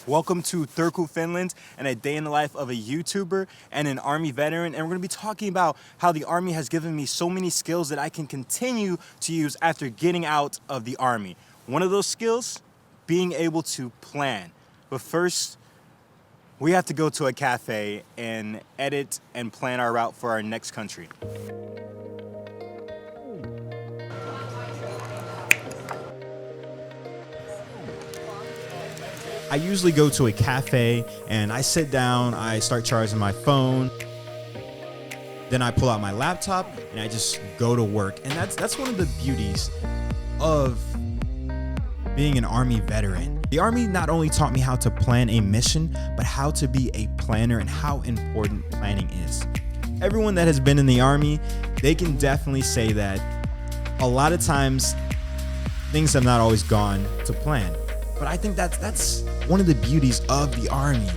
Welcome to Turku, Finland, and a day in the life of a YouTuber and an Army veteran. And we're going to be talking about how the Army has given me so many skills that I can continue to use after getting out of the Army. One of those skills, being able to plan. But first, we have to go to a cafe and edit and plan our route for our next country. I usually go to a cafe and I sit down, I start charging my phone, then I pull out my laptop and I just go to work. And that's one of the beauties of being an Army veteran. The Army not only taught me how to plan a mission, but how to be a planner and how important planning is. Everyone that has been in the Army, they can definitely say that a lot of times things have not always gone to plan. But I think that's one of the beauties of the Army.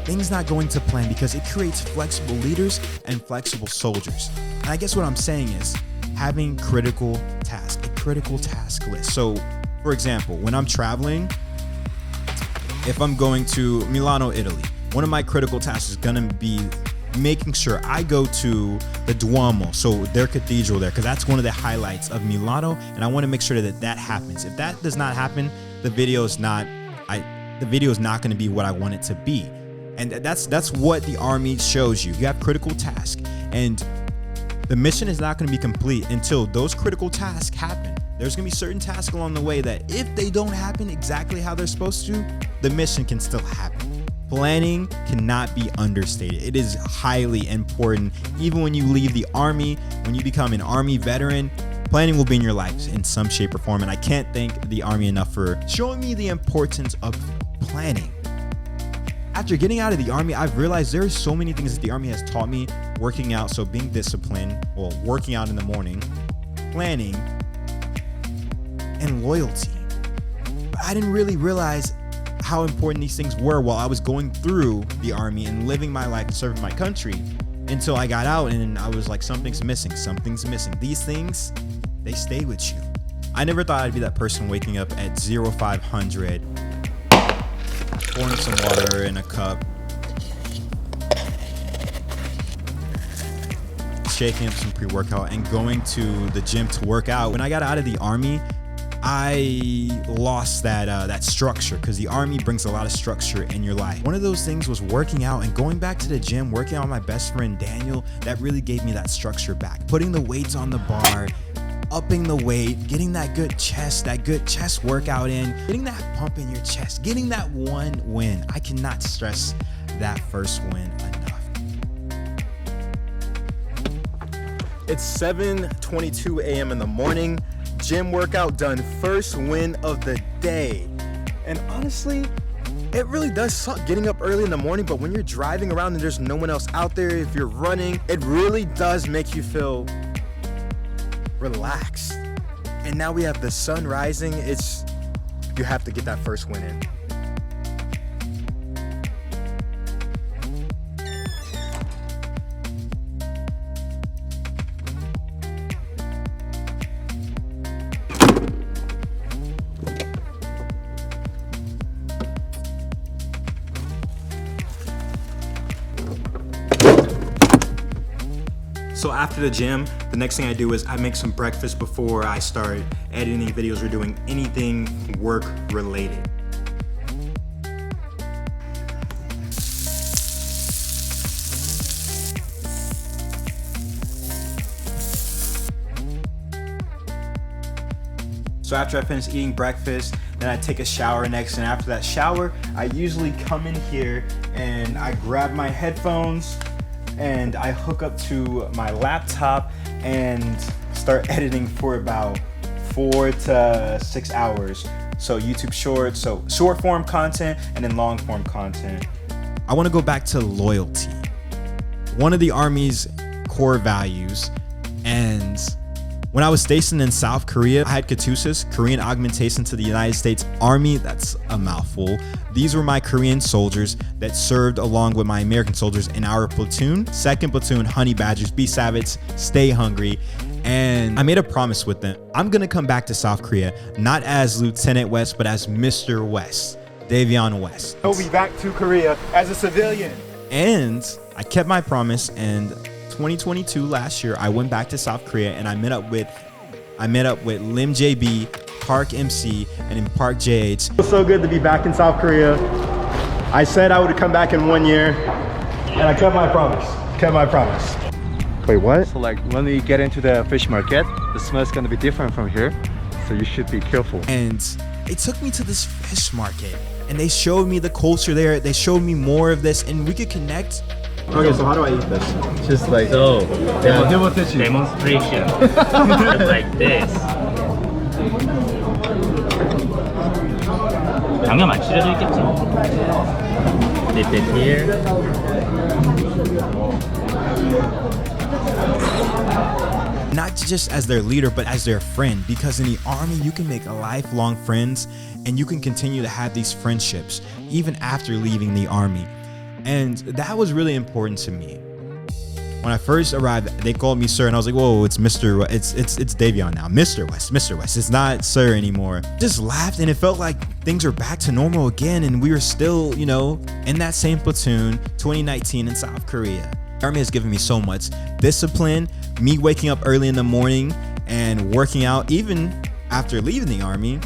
Things not going to plan because it creates flexible leaders and flexible soldiers. And I guess what I'm saying is having a critical task list. So, for example, when I'm traveling, if I'm going to Milano, Italy, one of my critical tasks is gonna be making sure I go to the Duomo, so their cathedral there, because that's one of the highlights of Milano, and I want to make sure that that happens. If that does not happen, the video is not going to be what I want it to be. And that's what the Army shows you. You have critical tasks, and the mission is not going to be complete until those critical tasks happen. There's going to be certain tasks along the way that if they don't happen exactly how they're supposed to, the mission can still happen. Planning cannot be understated. It is highly important. Even when you leave the Army, when you become an Army veteran, planning will be in your life in some shape or form. And I can't thank the Army enough for showing me the importance of planning. After getting out of the Army, I've realized there are so many things that the Army has taught me. Working out, so being disciplined, working out in the morning, planning, and loyalty. But I didn't really realize how important these things were while I was going through the Army and living my life and serving my country, until I got out and I was like, something's missing. These things, they stay with you. I never thought I'd be that person waking up at 0500, pouring some water in a cup, shaking up some pre-workout and going to the gym to work out. When I got out of the Army, I lost that structure, because the Army brings a lot of structure in your life. One of those things was working out and going back to the gym, working out with my best friend Daniel. That really gave me that structure back. Putting the weights on the bar, upping the weight, getting that good chest workout in, getting that pump in your chest, getting that one win. I cannot stress that first win enough. It's 7:22 a.m. in the morning. Gym workout done, first win of the day. And honestly, it really does suck getting up early in the morning, but when you're driving around and there's no one else out there, if you're running, it really does make you feel relaxed. And now we have the sun rising. You have to get that first win in. So after the gym, the next thing I do is I make some breakfast before I start editing videos or doing anything work related. So after I finish eating breakfast, then I take a shower next, and after that shower, I usually come in here and I grab my headphones and I hook up to my laptop and start editing for about 4 to 6 hours. So YouTube Shorts, so short form content and then long form content. I want to go back to loyalty. One of the Army's core values. And when I was stationed in South Korea, I had KATUSAs, Korean Augmentation to the United States Army. That's a mouthful. These were my Korean soldiers that served along with my American soldiers in our platoon. 2nd Platoon, Honey Badgers, be savage, stay hungry. And I made a promise with them. I'm gonna come back to South Korea, not as Lieutenant West, but as Mr. West. Davion West. He'll be back to Korea as a civilian. And I kept my promise, and 2022 last year I went back to South Korea and I met up with Lim JB, Park MC, and in Park JH. It was so good to be back in South Korea. I said I would come back in 1 year, and I kept my promise. Wait, what? So like when we get into the fish market, the smell is gonna be different from here. So you should be careful. And they took me to this fish market and they showed me the culture there. They showed me more of this and we could connect. Okay, so how do I eat this? Just like So, demonstration. Just like this. 당연 안 칠해져 있겠지. Dip it here. Not just as their leader, but as their friend, because in the Army, you can make lifelong friends and you can continue to have these friendships even after leaving the Army. And that was really important to me. When I first arrived, they called me sir, and I was like, whoa, it's Mr. It's Davion now. Mr. West. It's not sir anymore. Just laughed, and it felt like things were back to normal again, and we were still, you know, in that same platoon, 2019 in South Korea. The Army has given me so much discipline, me waking up early in the morning and working out, even after leaving the Army,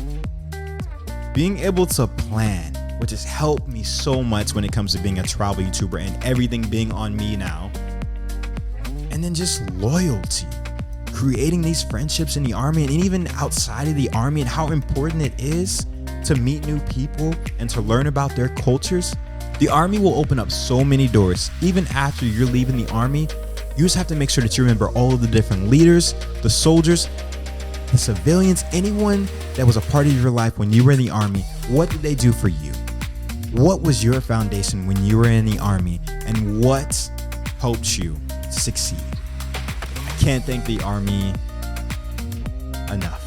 being able to plan, which has helped me so much when it comes to being a travel YouTuber and everything being on me now. And then just loyalty, creating these friendships in the Army and even outside of the Army, and how important it is to meet new people and to learn about their cultures. The Army will open up so many doors. Even after you're leaving the Army, you just have to make sure that you remember all of the different leaders, the soldiers, the civilians, anyone that was a part of your life when you were in the Army. What did they do for you? What was your foundation when you were in the Army, and what helped you succeed? I can't thank the Army enough.